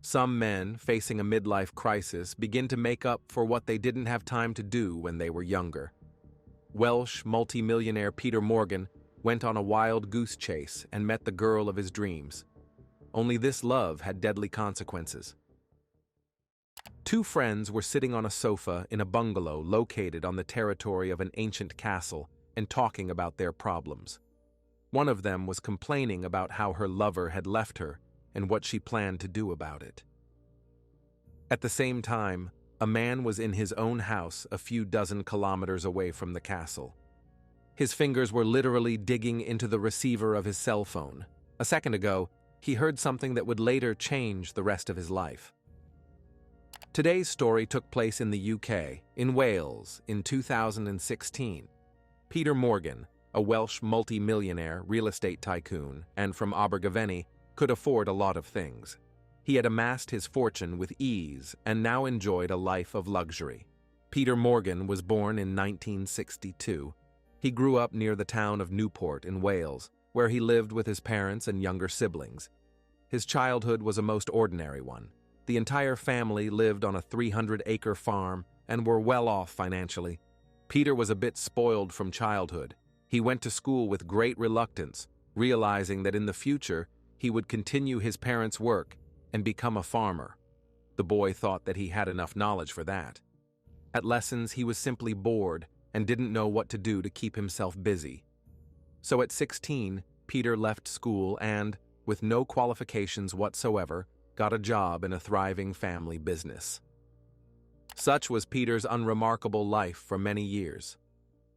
Some men, facing a midlife crisis, begin to make up for what they didn't have time to do when they were younger. Welsh multimillionaire Peter Morgan went on a wild goose chase and met the girl of his dreams. Only this love had deadly consequences. Two friends were sitting on a sofa in a bungalow located on the territory of an ancient castle and talking about their problems. One of them was complaining about how her lover had left her and what she planned to do about it. At the same time, a man was in his own house a few dozen kilometers away from the castle. His fingers were literally digging into the receiver of his cell phone. A second ago, he heard something that would later change the rest of his life. Today's story took place in the UK, in Wales, in 2016. Peter Morgan, a Welsh multi-millionaire real estate tycoon and from Abergavenny, could afford a lot of things. He had amassed his fortune with ease and now enjoyed a life of luxury. Peter Morgan was born in 1962. He grew up near the town of Newport in Wales, where he lived with his parents and younger siblings. His childhood was a most ordinary one. The entire family lived on a 300-acre farm and were well off financially. Peter was a bit spoiled from childhood. He went to school with great reluctance, realizing that in the future he would continue his parents' work and become a farmer. The boy thought that he had enough knowledge for that. At lessons, he was simply bored and didn't know what to do to keep himself busy. So at 16, Peter left school and, with no qualifications whatsoever, got a job in a thriving family business. Such was Peter's unremarkable life for many years.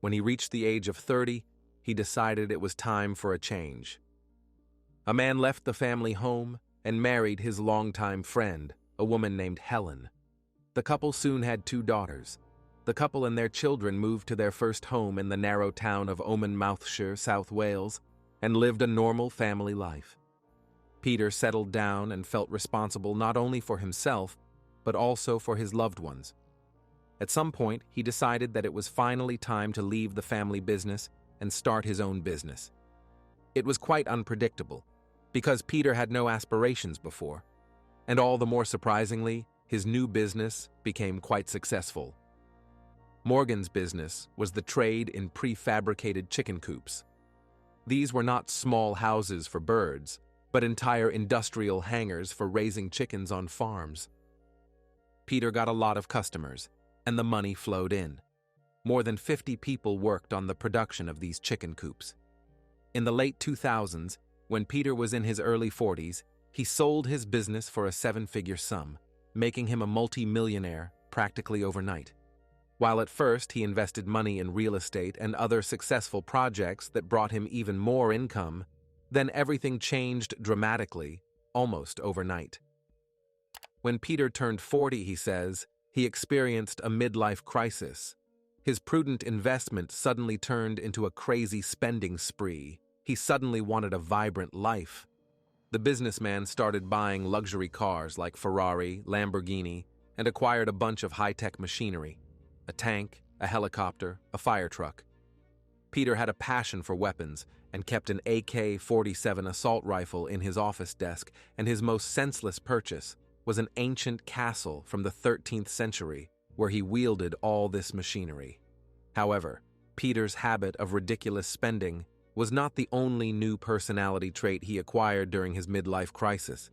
When he reached the age of 30, he decided it was time for a change. A man left the family home and married his longtime friend, a woman named Helen. The couple soon had 2 daughters. The couple and their children moved to their first home in the narrow town of Monmouthshire, South Wales, and lived a normal family life. Peter settled down and felt responsible not only for himself, but also for his loved ones. At some point, he decided that it was finally time to leave the family business and start his own business. It was quite unpredictable, because Peter had no aspirations before, and all the more surprisingly, his new business became quite successful. Morgan's business was the trade in prefabricated chicken coops. These were not small houses for birds, but entire industrial hangars for raising chickens on farms. Peter got a lot of customers, and the money flowed in. More than 50 people worked on the production of these chicken coops. In the late 2000s, when Peter was in his early 40s, he sold his business for a 7-figure sum, making him a multi-millionaire practically overnight. While at first he invested money in real estate and other successful projects that brought him even more income, then everything changed dramatically, almost overnight. When Peter turned 40, he says, he experienced a midlife crisis. His prudent investment suddenly turned into a crazy spending spree. He suddenly wanted a vibrant life. The businessman started buying luxury cars like Ferrari, Lamborghini, and acquired a bunch of high-tech machinery, a tank, a helicopter, a fire truck. Peter had a passion for weapons and kept an AK-47 assault rifle in his office desk, and his most senseless purchase was an ancient castle from the 13th century where he wielded all this machinery. However, Peter's habit of ridiculous spending was not the only new personality trait he acquired during his midlife crisis.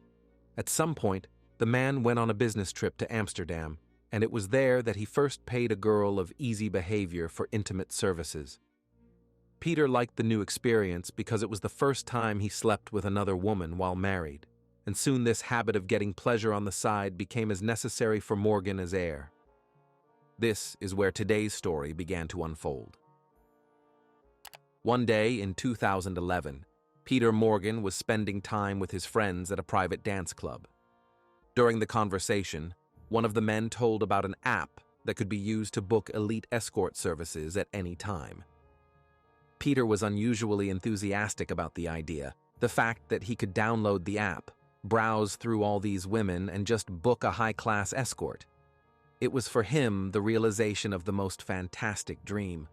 At some point, the man went on a business trip to Amsterdam, and it was there that he first paid a girl of easy behavior for intimate services. Peter liked the new experience because it was the first time he slept with another woman while married, and soon this habit of getting pleasure on the side became as necessary for Morgan as air. This is where today's story began to unfold. One day in 2011, Peter Morgan was spending time with his friends at a private dance club. During the conversation, one of the men told about an app that could be used to book elite escort services at any time. Peter was unusually enthusiastic about the idea, the fact that he could download the app, browse through all these women, and just book a high-class escort. It was for him the realization of the most fantastic dream.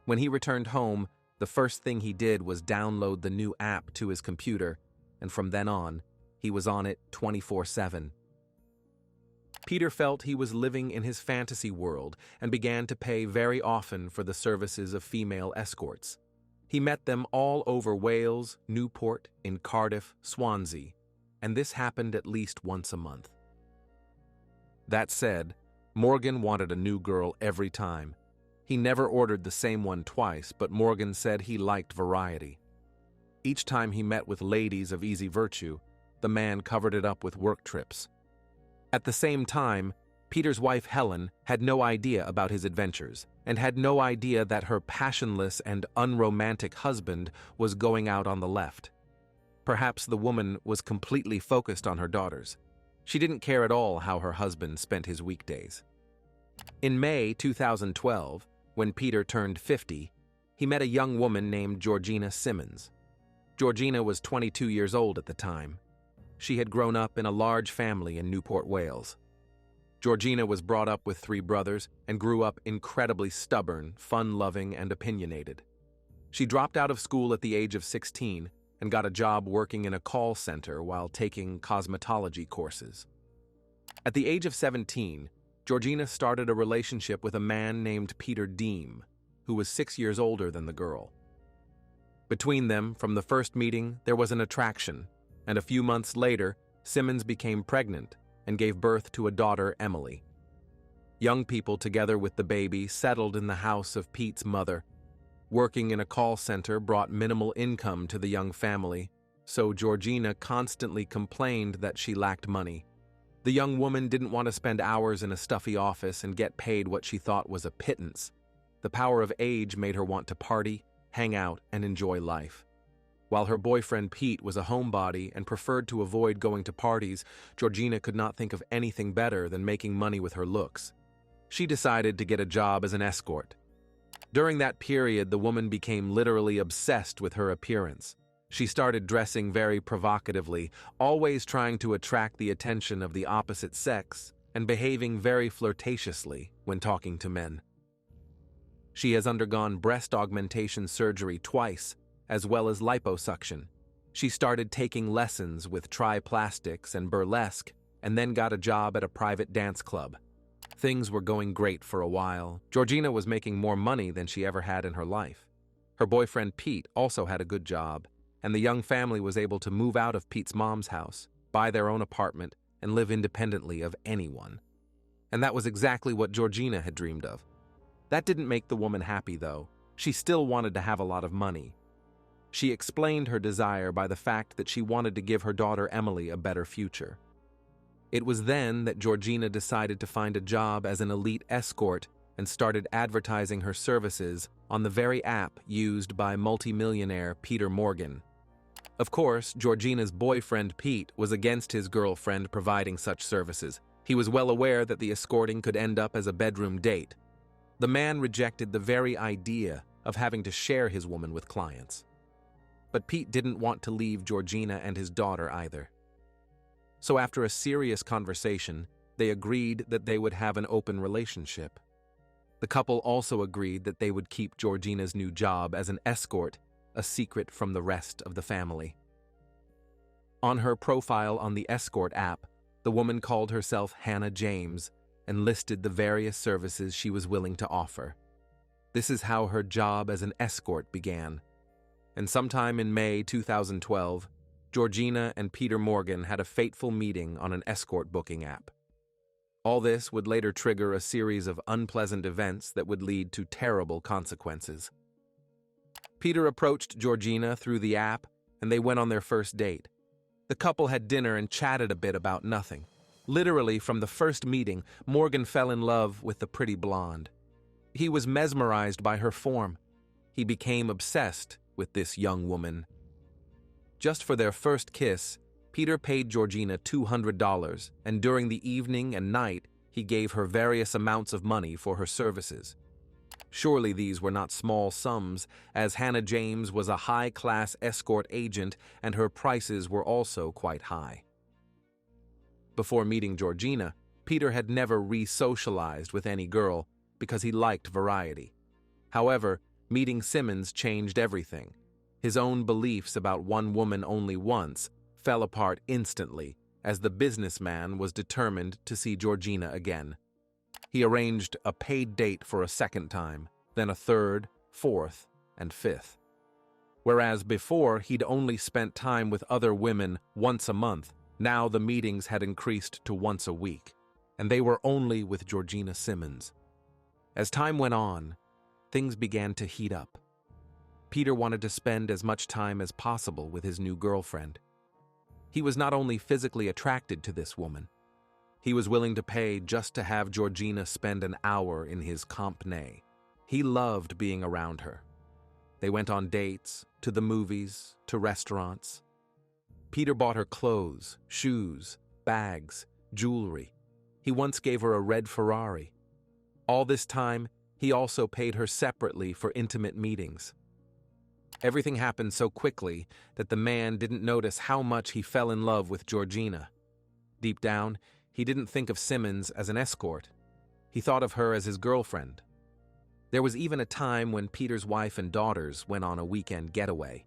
When he returned home, the first thing he did was download the new app to his computer, and from then on, he was on it 24/7. Peter felt he was living in his fantasy world and began to pay very often for the services of female escorts. He met them all over Wales, Newport, in Cardiff, Swansea, and this happened at least once a month. That said, Morgan wanted a new girl every time. He never ordered the same one twice, but Morgan said he liked variety. Each time he met with ladies of easy virtue, the man covered it up with work trips. At the same time, Peter's wife Helen had no idea about his adventures and had no idea that her passionless and unromantic husband was going out on the left. Perhaps the woman was completely focused on her daughters. She didn't care at all how her husband spent his weekdays. In May 2012, when Peter turned 50, he met a young woman named Georgina Simonds. Georgina was 22 years old at the time. She had grown up in a large family in Newport, Wales. Georgina was brought up with 3 brothers and grew up incredibly stubborn, fun-loving, and opinionated. She dropped out of school at the age of 16 and got a job working in a call center while taking cosmetology courses. At the age of 17, Georgina started a relationship with a man named Peter Deem, who was 6 years older than the girl. Between them, from the first meeting, there was an attraction, and a few months later, Simmons became pregnant and gave birth to a daughter, Emily. Young people, together with the baby, settled in the house of Pete's mother. Working in a call center brought minimal income to the young family, so Georgina constantly complained that she lacked money. The young woman didn't want to spend hours in a stuffy office and get paid what she thought was a pittance. The power of age made her want to party, hang out, and enjoy life. While her boyfriend Pete was a homebody and preferred to avoid going to parties, Georgina could not think of anything better than making money with her looks. She decided to get a job as an escort. During that period, the woman became literally obsessed with her appearance. She started dressing very provocatively, always trying to attract the attention of the opposite sex, and behaving very flirtatiously when talking to men. She has undergone breast augmentation surgery twice, as well as liposuction. She started taking lessons with triplastics and burlesque, and then got a job at a private dance club. Things were going great for a while. Georgina was making more money than she ever had in her life. Her boyfriend Pete also had a good job, and the young family was able to move out of Pete's mom's house, buy their own apartment, and live independently of anyone. And that was exactly what Georgina had dreamed of. That didn't make the woman happy, though. She still wanted to have a lot of money. She explained her desire by the fact that she wanted to give her daughter Emily a better future. It was then that Georgina decided to find a job as an elite escort and started advertising her services on the very app used by multimillionaire Peter Morgan. Of course, Georgina's boyfriend Pete was against his girlfriend providing such services. He was well aware that the escorting could end up as a bedroom date. The man rejected the very idea of having to share his woman with clients. But Pete didn't want to leave Georgina and his daughter either. So after a serious conversation, they agreed that they would have an open relationship. The couple also agreed that they would keep Georgina's new job as an escort a secret from the rest of the family. On her profile on the escort app, the woman called herself Hannah James and listed the various services she was willing to offer. This is how her job as an escort began. And sometime in May 2012, Georgina and Peter Morgan had a fateful meeting on an escort booking app. All this would later trigger a series of unpleasant events that would lead to terrible consequences. Peter approached Georgina through the app, and they went on their first date. The couple had dinner and chatted a bit about nothing. Literally, from the first meeting, Morgan fell in love with the pretty blonde. He was mesmerized by her form. He became obsessed with this young woman. Just for their first kiss, Peter paid Georgina $200, and during the evening and night, he gave her various amounts of money for her services. Surely these were not small sums, as Hannah James was a high-class escort agent and her prices were also quite high. Before meeting Georgina, Peter had never re-socialized with any girl because he liked variety. However, meeting Simmons changed everything. His own beliefs about one woman only once fell apart instantly, as the businessman was determined to see Georgina again. He arranged a paid date for a second time, then a third, fourth, and fifth. Whereas before he'd only spent time with other women once a month, now the meetings had increased to once a week, and they were only with Georgina Simonds. As time went on, things began to heat up. Peter wanted to spend as much time as possible with his new girlfriend. He was not only physically attracted to this woman, he was willing to pay just to have Georgina spend an hour in his compagnie. He loved being around her. They went on dates, to the movies, to restaurants. Peter bought her clothes, shoes, bags, jewelry. He once gave her a red Ferrari. All this time, he also paid her separately for intimate meetings. Everything happened so quickly that the man didn't notice how much he fell in love with Georgina. Deep down, he didn't think of Simmons as an escort. He thought of her as his girlfriend. There was even a time when Peter's wife and daughters went on a weekend getaway,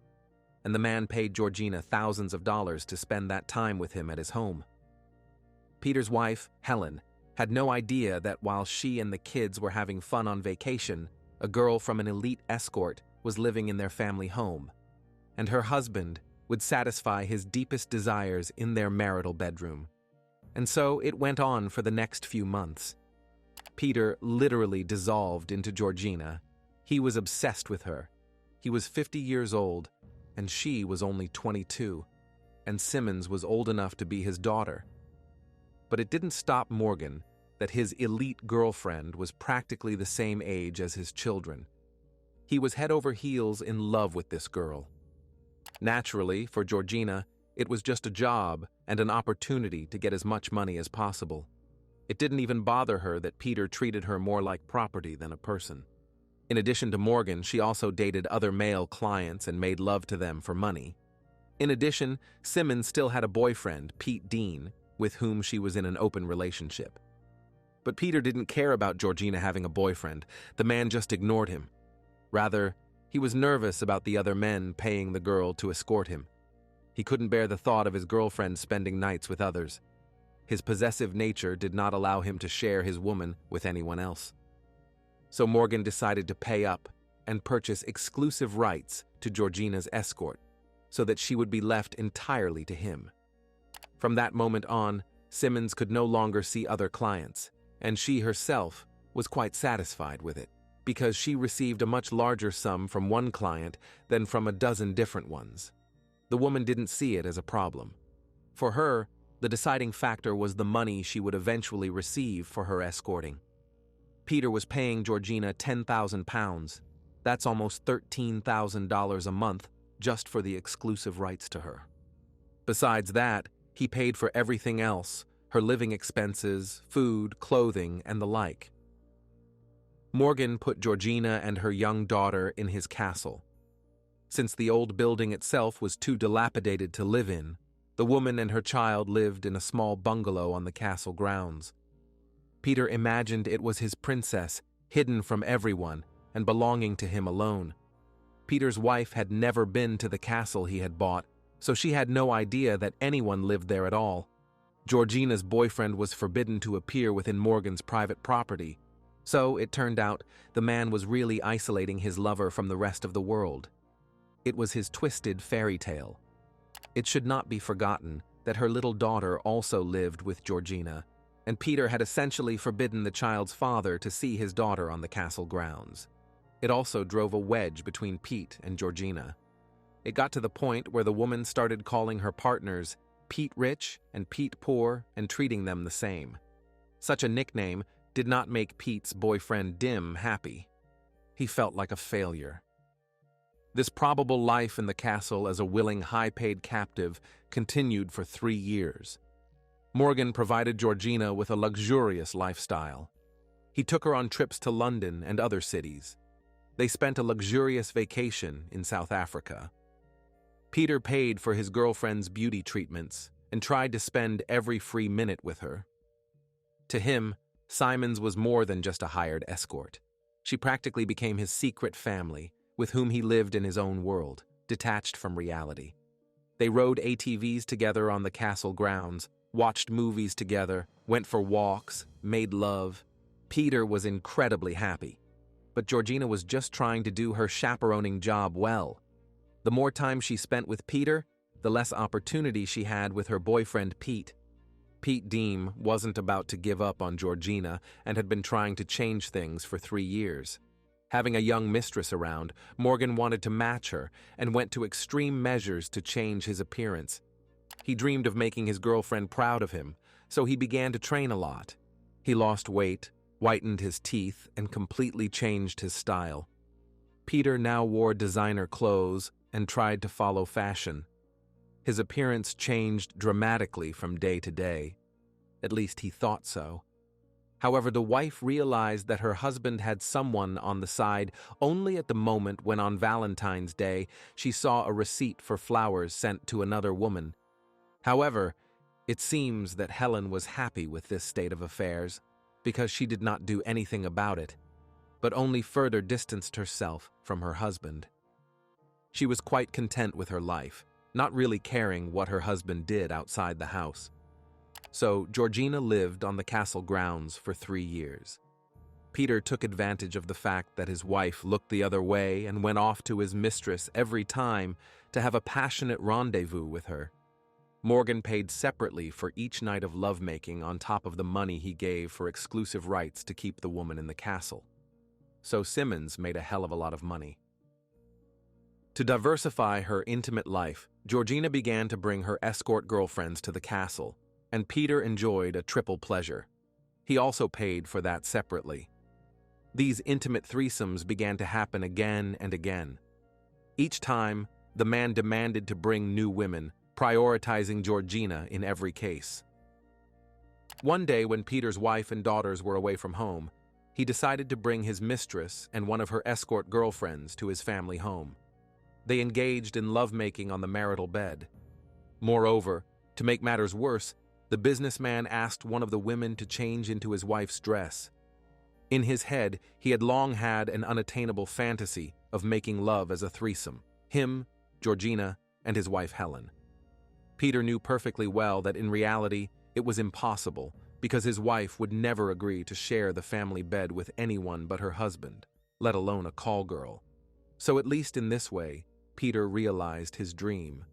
and the man paid Georgina thousands of dollars to spend that time with him at his home. Peter's wife, Helen, had no idea that while she and the kids were having fun on vacation, a girl from an elite escort was living in their family home, and her husband would satisfy his deepest desires in their marital bedroom. And so it went on for the next few months. Peter literally dissolved into Georgina. He was obsessed with her. He was 50 years old, and she was only 22, and Simmons was old enough to be his daughter. But it didn't stop Morgan that his elite girlfriend was practically the same age as his children. He was head over heels in love with this girl. Naturally, for Georgina, it was just a job and an opportunity to get as much money as possible. It didn't even bother her that Peter treated her more like property than a person. In addition to Morgan, she also dated other male clients and made love to them for money. In addition, Simmons still had a boyfriend, Pete Dean, with whom she was in an open relationship. But Peter didn't care about Georgina having a boyfriend. The man just ignored him. Rather, he was nervous about the other men paying the girl to escort him. He couldn't bear the thought of his girlfriend spending nights with others. His possessive nature did not allow him to share his woman with anyone else. So Morgan decided to pay up and purchase exclusive rights to Georgina's escort so that she would be left entirely to him. From that moment on, Simmons could no longer see other clients, and she herself was quite satisfied with it, because she received a much larger sum from one client than from a dozen different ones. The woman didn't see it as a problem. For her, the deciding factor was the money she would eventually receive for her escorting. Peter was paying Georgina £10,000. That's almost $13,000 a month just for the exclusive rights to her. Besides that, he paid for everything else, her living expenses, food, clothing, and the like. Morgan put Georgina and her young daughter in his castle. Since the old building itself was too dilapidated to live in, the woman and her child lived in a small bungalow on the castle grounds. Peter imagined it was his princess, hidden from everyone and belonging to him alone. Peter's wife had never been to the castle he had bought, so she had no idea that anyone lived there at all. Georgina's boyfriend was forbidden to appear within Morgan's private property, so it turned out the man was really isolating his lover from the rest of the world. It was his twisted fairy tale. It should not be forgotten that her little daughter also lived with Georgina, and Peter had essentially forbidden the child's father to see his daughter on the castle grounds. It also drove a wedge between Pete and Georgina. It got to the point where the woman started calling her partners Pete Rich and Pete Poor and treating them the same. Such a nickname did not make Pete's boyfriend Dim happy. He felt like a failure. This probable life in the castle as a willing, high-paid captive continued for 3 years. Morgan provided Georgina with a luxurious lifestyle. He took her on trips to London and other cities. They spent a luxurious vacation in South Africa. Peter paid for his girlfriend's beauty treatments and tried to spend every free minute with her. To him, Simonds was more than just a hired escort. She practically became his secret family, with whom he lived in his own world, detached from reality. They rode ATVs together on the castle grounds, watched movies together, went for walks, made love. Peter was incredibly happy. But Georgina was just trying to do her chaperoning job well. The more time she spent with Peter, the less opportunity she had with her boyfriend Pete. Pete Deem wasn't about to give up on Georgina and had been trying to change things for 3 years. Having a young mistress around, Morgan wanted to match her and went to extreme measures to change his appearance. He dreamed of making his girlfriend proud of him, so he began to train a lot. He lost weight, whitened his teeth, and completely changed his style. Peter now wore designer clothes and tried to follow fashion. His appearance changed dramatically from day to day. At least he thought so. However, the wife realized that her husband had someone on the side only at the moment when on Valentine's Day she saw a receipt for flowers sent to another woman. However, it seems that Helen was happy with this state of affairs because she did not do anything about it, but only further distanced herself from her husband. She was quite content with her life, not really caring what her husband did outside the house. So Georgina lived on the castle grounds for 3 years. Peter took advantage of the fact that his wife looked the other way and went off to his mistress every time to have a passionate rendezvous with her. Morgan paid separately for each night of lovemaking on top of the money he gave for exclusive rights to keep the woman in the castle. So Simmons made a hell of a lot of money. To diversify her intimate life, Georgina began to bring her escort girlfriends to the castle, and Peter enjoyed a triple pleasure. He also paid for that separately. These intimate threesomes began to happen again and again. Each time, the man demanded to bring new women, prioritizing Georgina in every case. One day, when Peter's wife and daughters were away from home, he decided to bring his mistress and one of her escort girlfriends to his family home. They engaged in lovemaking on the marital bed. Moreover, to make matters worse, the businessman asked one of the women to change into his wife's dress. In his head, he had long had an unattainable fantasy of making love as a threesome, him, Georgina, and his wife Helen. Peter knew perfectly well that in reality, it was impossible because his wife would never agree to share the family bed with anyone but her husband, let alone a call girl. So at least in this way, Peter realized his dream.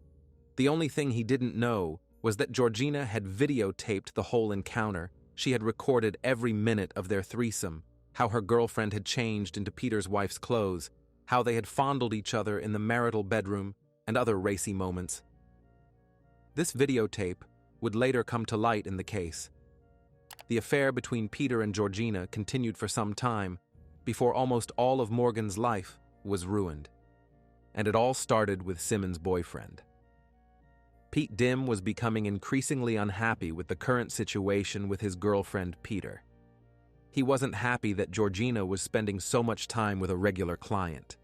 The only thing he didn't know was that Georgina had videotaped the whole encounter. She had recorded every minute of their threesome, how her girlfriend had changed into Peter's wife's clothes, how they had fondled each other in the marital bedroom, and other racy moments. This videotape would later come to light in the case. The affair between Peter and Georgina continued for some time before almost all of Morgan's life was ruined. And it all started with Simmons' boyfriend. Pete Dim was becoming increasingly unhappy with the current situation with his girlfriend Peter. He wasn't happy that Georgina was spending so much time with a regular client.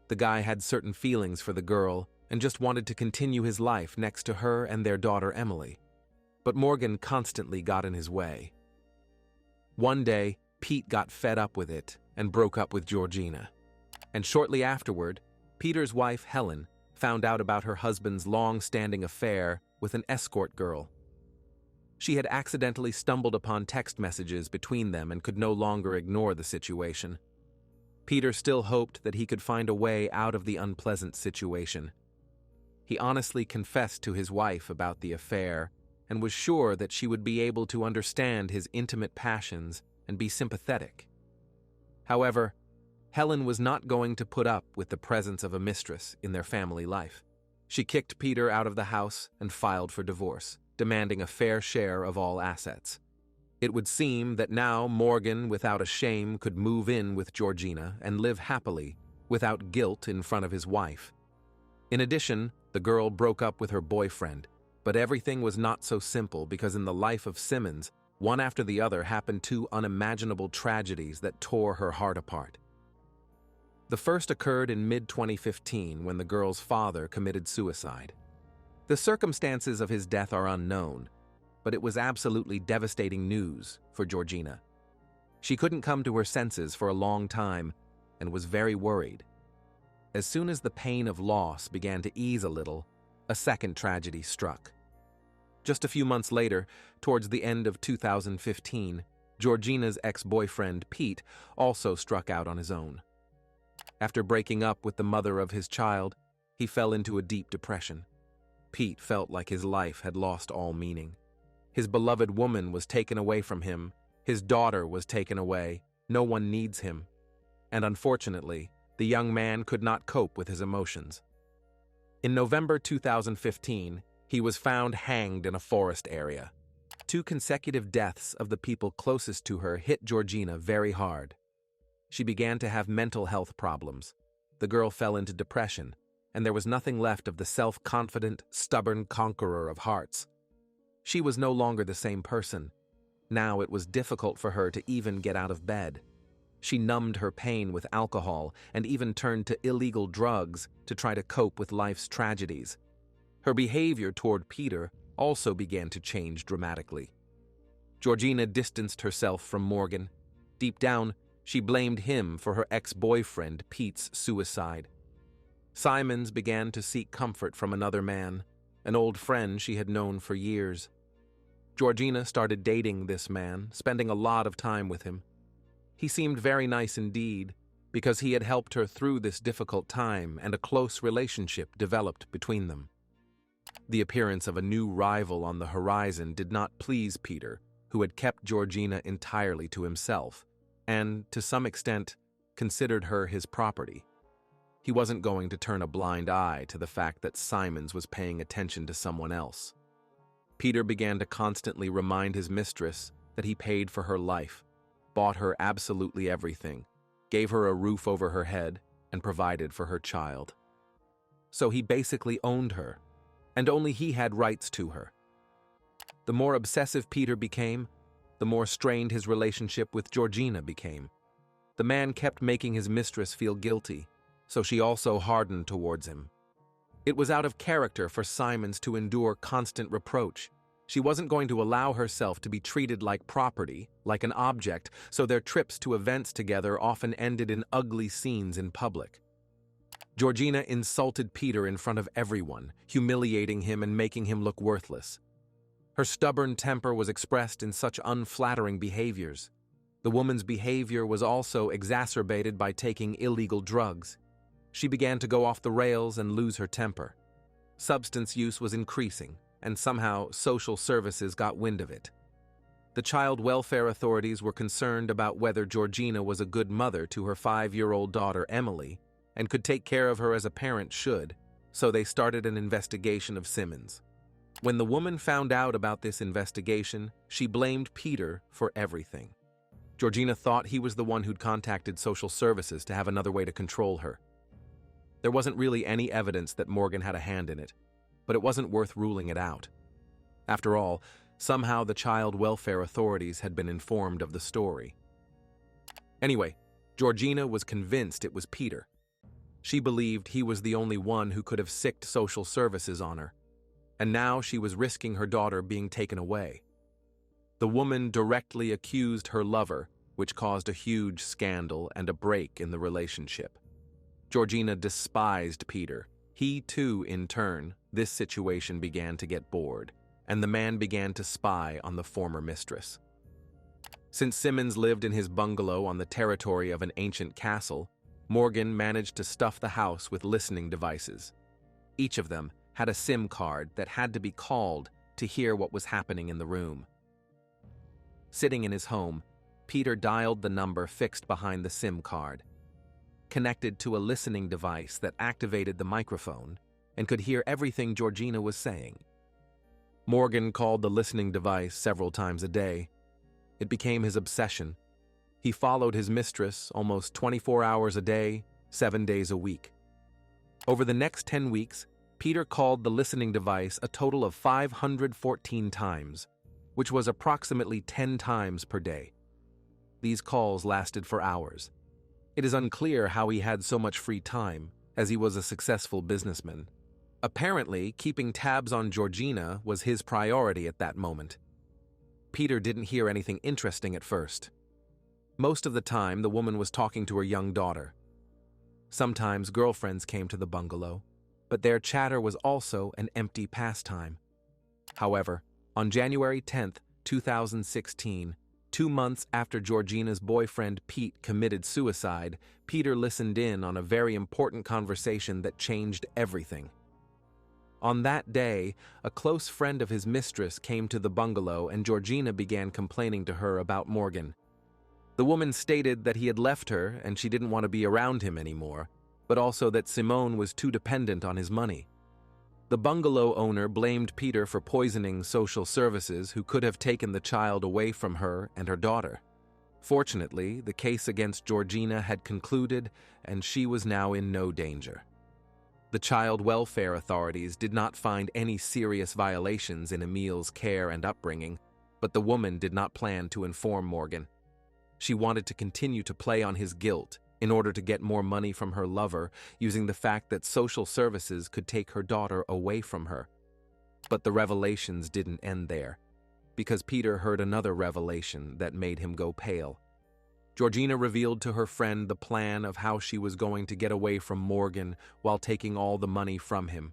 The guy had certain feelings for the girl and just wanted to continue his life next to her and their daughter Emily. But Morgan constantly got in his way. One day, Pete got fed up with it and broke up with Georgina. And shortly afterward, Peter's wife Helen found out about her husband's long-standing affair with an escort girl. She had accidentally stumbled upon text messages between them and could no longer ignore the situation. Peter still hoped that he could find a way out of the unpleasant situation. He honestly confessed to his wife about the affair and was sure that she would be able to understand his intimate passions and be sympathetic. However, Helen was not going to put up with the presence of a mistress in their family life. She kicked Peter out of the house and filed for divorce, demanding a fair share of all assets. It would seem that now Morgan, without a shame, could move in with Georgina and live happily, without guilt in front of his wife. In addition, the girl broke up with her boyfriend, but everything was not so simple because in the life of Simmons, one after the other happened 2 unimaginable tragedies that tore her heart apart. The first occurred in mid-2015 when the girl's father committed suicide. The circumstances of his death are unknown, but it was absolutely devastating news for Georgina. She couldn't come to her senses for a long time and was very worried. As soon as the pain of loss began to ease a little, a second tragedy struck. Just a few months later, towards the end of 2015, Georgina's ex-boyfriend, Pete, also struck out on his own. After breaking up with the mother of his child, he fell into a deep depression. Pete felt like his life had lost all meaning. His beloved woman was taken away from him, his daughter was taken away, no one needs him. And unfortunately, the young man could not cope with his emotions. In November 2015, he was found hanged in a forest area. 2 consecutive deaths of the people closest to her hit Georgina very hard. She began to have mental health problems. The girl fell into depression, and there was nothing left of the self-confident, stubborn conqueror of hearts. She was no longer the same person. Now it was difficult for her to even get out of bed. She numbed her pain with alcohol and even turned to illegal drugs to try to cope with life's tragedies. Her behavior toward Peter also began to change dramatically. Georgina distanced herself from Morgan. Deep down, she blamed him for her ex-boyfriend Pete's suicide. Simmons began to seek comfort from another man, an old friend she had known for years. Georgina started dating this man, spending a lot of time with him. He seemed very nice indeed, because he had helped her through this difficult time and a close relationship developed between them. The appearance of a new rival on the horizon did not please Peter, who had kept Georgina entirely to himself, and, to some extent, considered her his property. He wasn't going to turn a blind eye to the fact that Simmons was paying attention to someone else. Peter began to constantly remind his mistress that he paid for her life, bought her absolutely everything, gave her a roof over her head, and provided for her child. So he basically owned her, and only he had rights to her. The more obsessive Peter became, the more strained his relationship with Georgina became. The man kept making his mistress feel guilty, so she also hardened towards him. It was out of character for Simmons to endure constant reproach. She wasn't going to allow herself to be treated like property, like an object, so their trips to events together often ended in ugly scenes in public. Georgina insulted Peter in front of everyone, humiliating him and making him look worthless. Her stubborn temper was expressed in such unflattering behaviors. The woman's behavior was also exacerbated by taking illegal drugs. She began to go off the rails and lose her temper. Substance use was increasing, and somehow social services got wind of it. The child welfare authorities were concerned about whether Georgina was a good mother to her 5-year-old daughter Emily and could take care of her as a parent should, so they started an investigation of Simmons. When the woman found out about this investigation, she blamed Peter for everything. Georgina thought he was the one who'd contacted social services to have another way to control her. There wasn't really any evidence that Morgan had a hand in it, but it wasn't worth ruling it out. After all, somehow the child welfare authorities had been informed of the story. Anyway, Georgina was convinced it was Peter. She believed he was the only one who could have sicked social services on her, and now she was risking her daughter being taken away. The woman directly accused her lover, which caused a huge scandal and a break in the relationship. Georgina despised Peter. He too, in turn, this situation began to get bored, and the man began to spy on the former mistress. Since Simmons lived in his bungalow on the territory of an ancient castle, Morgan managed to stuff the house with listening devices. Each of them had a SIM card that had to be called to hear what was happening in the room. Sitting in his home, Peter dialed the number fixed behind the SIM card, connected to a listening device that activated the microphone and could hear everything Georgina was saying. Morgan called the listening device several times a day. It became his obsession. He followed his mistress almost 24 hours a day, 7 days a week. Over the next 10 weeks, Peter called the listening device a total of 514 times, which was approximately 10 times per day. These calls lasted for hours. It is unclear how he had so much free time, as he was a successful businessman. Apparently, keeping tabs on Georgina was his priority at that moment. Peter didn't hear anything interesting at first. Most of the time, the woman was talking to her young daughter. Sometimes girlfriends came to the bungalow, but their chatter was also an empty pastime. However, On January 10th, 2016, 2 months after Georgina's boyfriend Pete committed suicide, Peter listened in on a very important conversation that changed everything. On that day, a close friend of his mistress came to the bungalow and Georgina began complaining to her about Morgan. The woman stated that he had left her and she didn't want to be around him anymore, but also that Simone was too dependent on his money. The bungalow owner blamed Peter for poisoning social services who could have taken the child away from her and her daughter. Fortunately, the case against Georgina had concluded and she was now in no danger. The child welfare authorities did not find any serious violations in Emil's care and upbringing, but the woman did not plan to inform Morgan. She wanted to continue to play on his guilt in order to get more money from her lover, using the fact that social services could take her daughter away from her. But the revelations didn't end there, because Peter heard another revelation that made him go pale. Georgina revealed to her friend the plan of how she was going to get away from Morgan while taking all the money from him.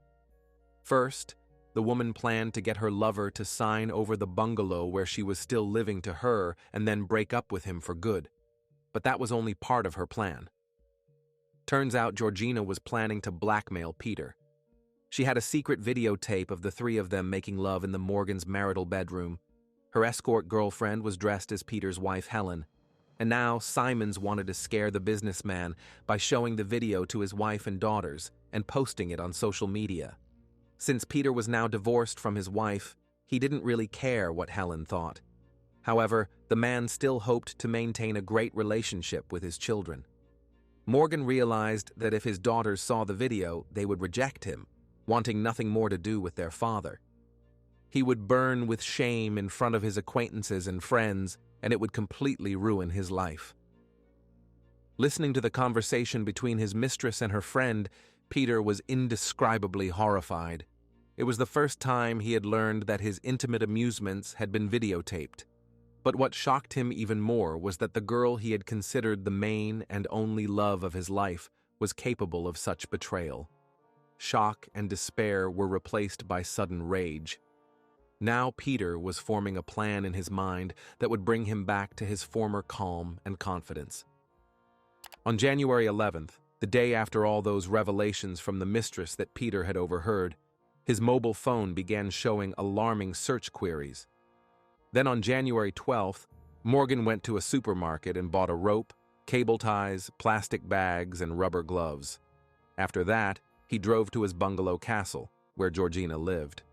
First, the woman planned to get her lover to sign over the bungalow where she was still living to her and then break up with him for good. But that was only part of her plan. Turns out Georgina was planning to blackmail Peter. She had a secret videotape of the three of them making love in the Morgan's marital bedroom. Her escort girlfriend was dressed as Peter's wife, Helen. And now Simmons wanted to scare the businessman by showing the video to his wife and daughters and posting it on social media. Since Peter was now divorced from his wife, he didn't really care what Helen thought. However, the man still hoped to maintain a great relationship with his children. Morgan realized that if his daughters saw the video, they would reject him, wanting nothing more to do with their father. He would burn with shame in front of his acquaintances and friends, and it would completely ruin his life. Listening to the conversation between his mistress and her friend, Peter was indescribably horrified. It was the first time he had learned that his intimate amusements had been videotaped. But what shocked him even more was that the girl he had considered the main and only love of his life was capable of such betrayal. Shock and despair were replaced by sudden rage. Now Peter was forming a plan in his mind that would bring him back to his former calm and confidence. On January 11th, the day after all those revelations from the mistress that Peter had overheard, his mobile phone began showing alarming search queries. Then on January 12th, Morgan went to a supermarket and bought a rope, cable ties, plastic bags, and rubber gloves. After that, he drove to his bungalow castle, where Georgina lived.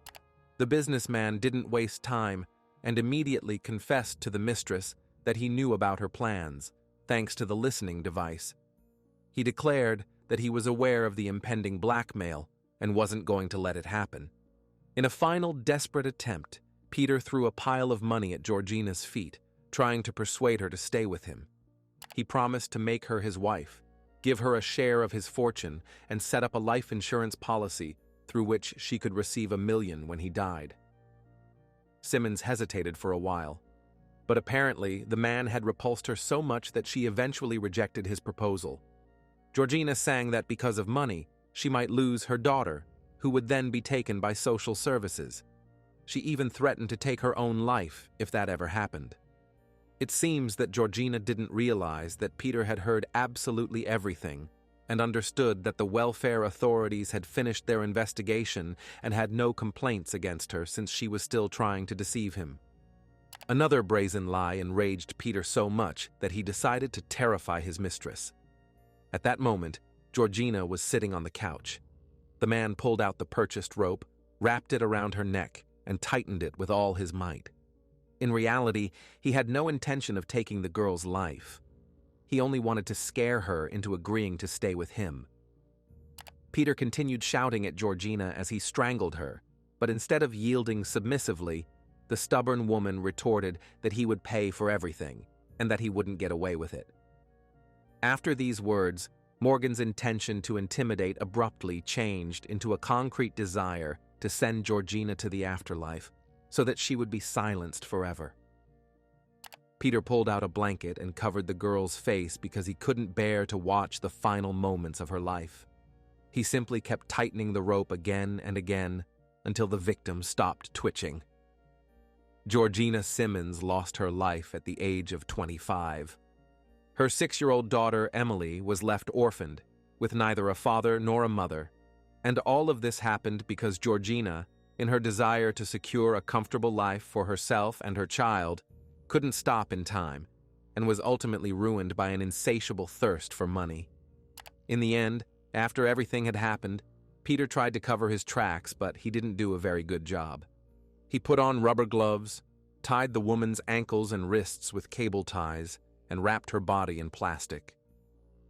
The businessman didn't waste time and immediately confessed to the mistress that he knew about her plans, thanks to the listening device. He declared that he was aware of the impending blackmail and wasn't going to let it happen. In a final desperate attempt, Peter threw a pile of money at Georgina's feet, trying to persuade her to stay with him. He promised to make her his wife, give her a share of his fortune, and set up a life insurance policy through which she could receive $1 million when he died. Simmons hesitated for a while, but apparently the man had repulsed her so much that she eventually rejected his proposal. Georgina sang that because of money, she might lose her daughter, who would then be taken by social services. She even threatened to take her own life if that ever happened. It seems that Georgina didn't realize that Peter had heard absolutely everything and understood that the welfare authorities had finished their investigation and had no complaints against her since she was still trying to deceive him. Another brazen lie enraged Peter so much that he decided to terrify his mistress. At that moment, Georgina was sitting on the couch. The man pulled out the purchased rope, wrapped it around her neck, and tightened it with all his might. In reality, he had no intention of taking the girl's life. He only wanted to scare her into agreeing to stay with him. Peter continued shouting at Georgina as he strangled her, but instead of yielding submissively, the stubborn woman retorted that he would pay for everything and that he wouldn't get away with it. After these words, Morgan's intention to intimidate abruptly changed into a concrete desire to send Georgina to the afterlife so that she would be silenced forever. Peter pulled out a blanket and covered the girl's face because he couldn't bear to watch the final moments of her life. He simply kept tightening the rope again and again until the victim stopped twitching. Georgina Simonds lost her life at the age of 25. Her 6-year-old daughter, Emily, was left orphaned, with neither a father nor a mother, and all of this happened because Georgina, in her desire to secure a comfortable life for herself and her child, couldn't stop in time, and was ultimately ruined by an insatiable thirst for money. In the end, after everything had happened, Peter tried to cover his tracks, but he didn't do a very good job. He put on rubber gloves, tied the woman's ankles and wrists with cable ties, and wrapped her body in plastic.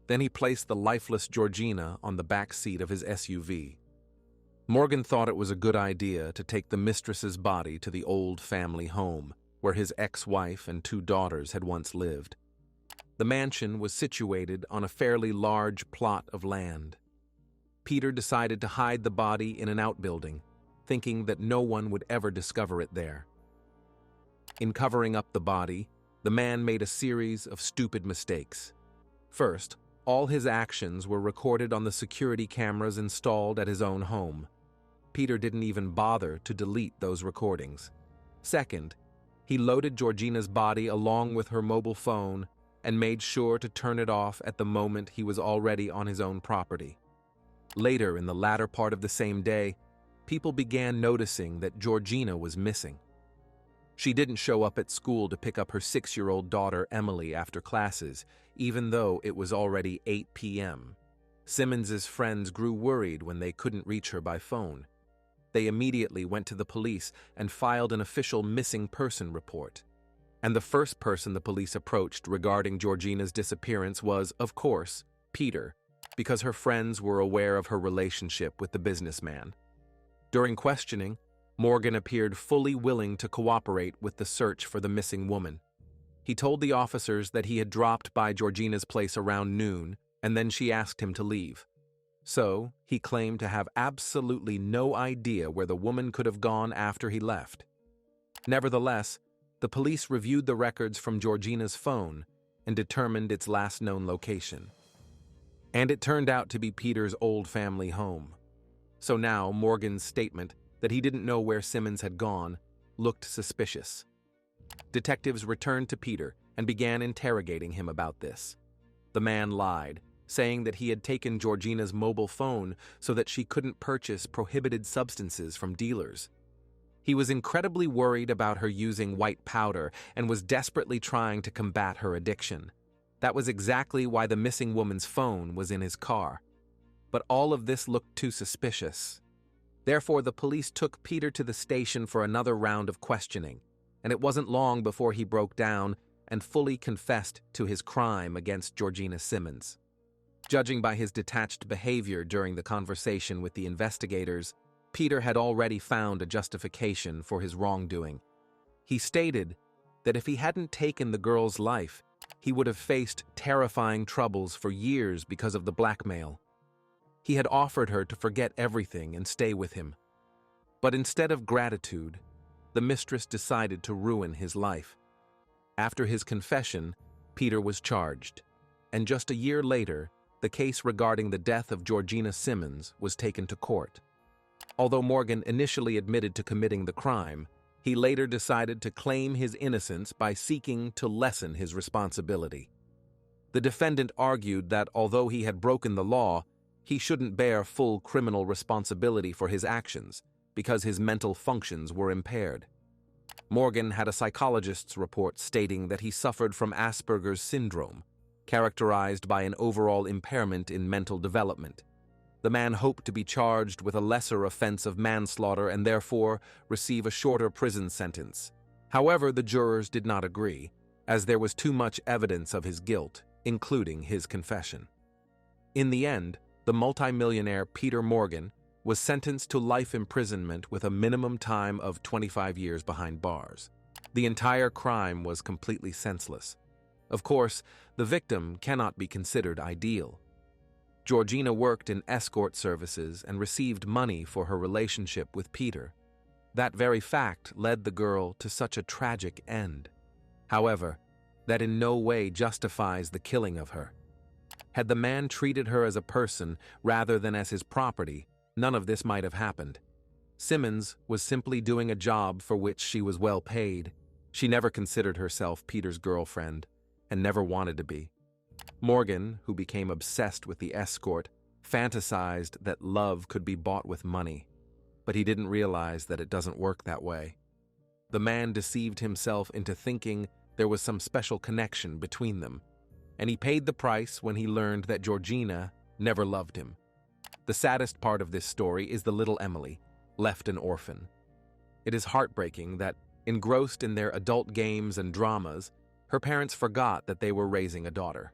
Then he placed the lifeless Georgina on the back seat of his SUV. Morgan thought it was a good idea to take the mistress's body to the old family home, where his ex-wife and 2 daughters had once lived. The mansion was situated on a fairly large plot of land. Peter decided to hide the body in an outbuilding, thinking that no one would ever discover it there. In covering up the body, the man made a series of stupid mistakes. First, all his actions were recorded on the security cameras installed at his own home. Peter didn't even bother to delete those recordings. Second, he loaded Georgina's body along with her mobile phone and made sure to turn it off at the moment he was already on his own property. Later, in the latter part of the same day, people began noticing that Georgina was missing. She didn't show up at school to pick up her 6-year-old daughter Emily after classes, even though it was already 8 p.m. Simmons's friends grew worried when they couldn't reach her by phone. They immediately went to the police and filed an official missing person report. And the first person the police approached regarding Georgina's disappearance was, of course, Peter, because her friends were aware of her relationship with the businessman. During questioning, Morgan appeared fully willing to cooperate with the search for the missing woman. He told the officers that he had dropped by Georgina's place around noon, and then she asked him to leave. So, he claimed to have absolutely no idea where the woman could have gone after he left. Nevertheless, the police reviewed the records from Georgina's phone and determined its last known location. And it turned out to be Peter's old family home. So now Morgan's statement that he didn't know where Simmons had gone looked suspicious. Detectives returned to Peter and began interrogating him about this. The man lied, saying that he had taken Georgina's mobile phone so that she couldn't purchase prohibited substances from dealers. He was incredibly worried about her using white powder and was desperately trying to combat her addiction. That was exactly why the missing woman's phone was in his car. But all of this looked too suspicious. Therefore, the police took Peter to the station for another round of questioning, and it wasn't long before he broke down and fully confessed to his crime against Georgina Simmons. Judging by his detached behavior during the conversation with the investigators, Peter had already found a justification for his wrongdoing. He stated that if he hadn't taken the girl's life, he would have faced terrifying troubles for years because of the blackmail. He had offered her to forget everything and stay with him. But instead of gratitude, the mistress decided to ruin his life. After his confession, Peter was charged, and just a year later, the case regarding the death of Georgina Simmons was taken to court. Although Morgan initially admitted to committing the crime, he later decided to claim his innocence by seeking to lessen his responsibility. The defendant argued that although he had broken the law, he shouldn't bear full criminal responsibility for his actions because his mental functions were impaired. Morgan had a psychologist's report stating that he suffered from Asperger's syndrome, characterized by an overall impairment in mental development. The man hoped to be charged with a lesser offense of manslaughter and therefore receive a shorter prison sentence. However, the jurors did not agree, as there was too much evidence of his guilt, including his confession. In the end, the multimillionaire Peter Morgan was sentenced to life imprisonment with a minimum time of 25 years behind bars. The entire crime was completely senseless. Of course, the victim cannot be considered ideal. Georgina worked in escort services and received money for her relationship with Peter. That very fact led the girl to such a tragic end. However, that in no way justifies the killing of her. Had the man treated her as a person rather than as his property, none of this might have happened. Simmons was simply doing a job for which she was well paid. She never considered herself Peter's girlfriend, and never wanted to be. Morgan, who became obsessed with the escort, fantasized that love could be bought with money, but he didn't realize that it doesn't work that way. The man deceived himself into thinking there was some special connection between them, and he paid the price when he learned that Georgina never loved him. The saddest part of this story is the little Emily, left an orphan. It is heartbreaking that, engrossed in their adult games and dramas, her parents forgot that they were raising a daughter.